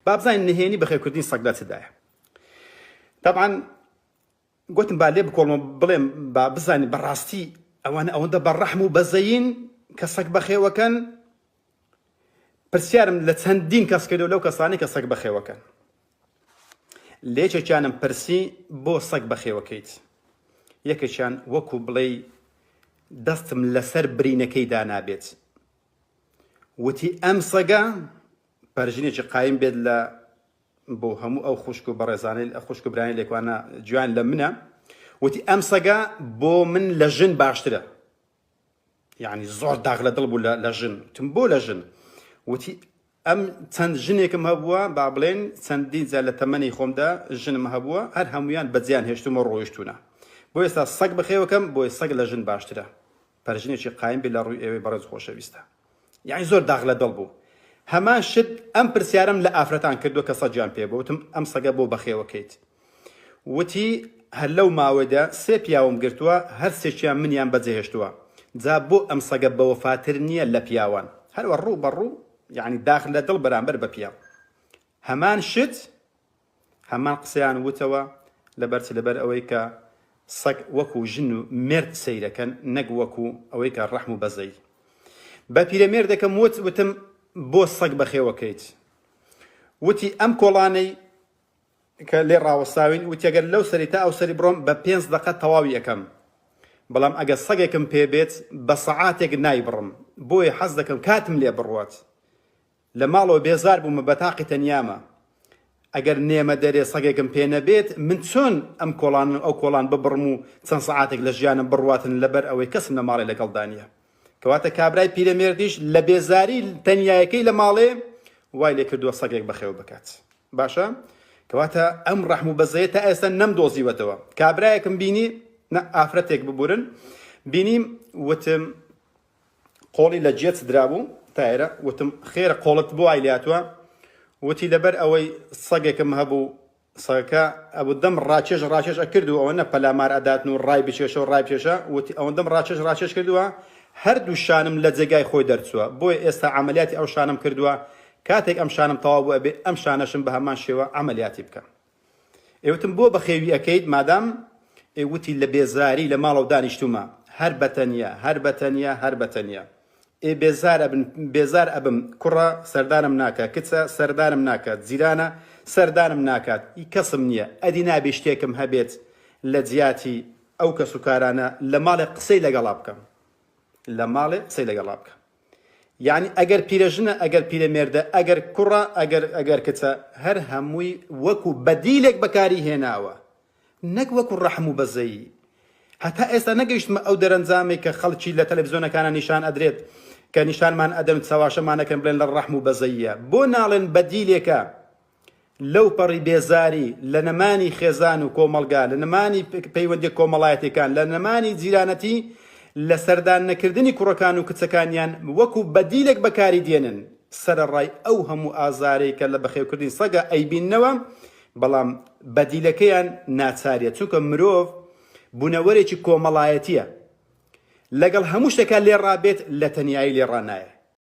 بابزين نهيني بخير كردين سقدات سدايا طبعا قلت بالي بكل بلين بابزين براستي او ده بالرحمو بزين كسق بخي وكان برسيارم لتهندين كسكدو لو كساني كسق بخي وكان ليش كان برسي بو سق بخي وكيت يك كان وكو بلي دستم لسر برينكي دانا بيت وتي امسقا برجيني قايم بيد لا بو همو او خشكو برزاني خشكو براني لك وانا جوان لمنا وتي امسقا بو من لجن باشترا يعني زور داخل دلب ولا لجن تنبو لجن وتي ام تن جنيك مهبوا بابلين تندين زال تمني خومدا جن مهبوا هر هميان بزيان هشتو مرويشتونا بو يسا صق بخيوكم بو صق لجن باشترا برجيني قايم بلا روي اي برز خوشويستا يعني زور داخل دلبو هما شد ام برسيارم لافرتان كردو كسجان بيبو تم ام صق بو بخيوكيت وتي هلو ماودا سيبياوم قرتوا هر سيشيان منيان بزيهشتوا زابو ام صق بوفاترنيه لبياوان هل ورو برو يعني داخل دل برامبر ببياو همان شت همان قسيان وتوا لبرت لبر اويكا صق وكو جنو مرد سيرة كان نق وكو اويكا الرحمو بزي بابيرامير داك موت وتم بو صق بخي وكيت وتي ام كولاني كلي راوساوين وتي قال لو سريتا او سري بروم ببينس دقه طواوي كم بلام اجا صقكم بيبيت بساعاتك نايبرم بوي حظكم كاتم لي بروات لمالو بيزار بو مبتاقي تنياما اگر نيمه دري صقكم بينا بيت من تون ام كولان او كولان ببرمو تن ساعاتك لجيان بروات لبر او كسم مالي لقلدانيه كواتا كابراي بيرامير ديش لبيزاري تنياكي لمالي وايلي كردو صقك بخيو بكات باشا كواتا ام رحمو بزيتا اسن نمدوزي وتوا كابرايكم بيني نا افرتك ببورن بيني وتم قولي لجيت درابو تايره وتم خير قولت بو عيلاتوا وتي لبر اوي صقكم هبو صقا ابو دم راشش اكردو او انا بلامار اداتنو راي بشيشو راي بشيشا وتي او دم راشش كردوا هر دو شانم لجاي خوي درتسوا بو استا عملياتي او شانم كردوا كاتك ام شانم طوابو ابي ام شانشم بهمان شيوا عملياتي بك ايوتم بو بخيوي اكيد مادام ايوتي لبيزاري لمالو دانشتوما هربتنيا اي بيزار ابن كره سردانم ناكا كتسا سردانم ناكا زيرانا سردانم ناكا يكسمنيا ادينا بيشتيكم هبيت لزياتي او كسكارانا لمال قسي لقلابك يعني اگر بيرجنا اگر بيرميردا اگر كره اگر كتسا هر هموي وكو بديلك بكاري هناوا نك وكو رحمو بزي حتى استا نقشت او درنزامي كخلشي لتلفزيون كان نشان ادريت كنشان مان ادم تسواش معنا كان بلين للرحمو بزيه بونالن بديلك لو بري بيزاري لنماني خزان كوملقا لنماني بيوندي كوملايتي كان لنماني زيرانتي لسردان نكردني كركان وكتسكانيان وكو بديلك بكاري دينن سر الراي اوهم ازاري كلا بخيو كردين صقا اي بينوا بلام بديلكيان ناتساريه چونك مروف بونوريچ كوملايتيه لقل هموش تكال لي رابط لتنياي لي رانايه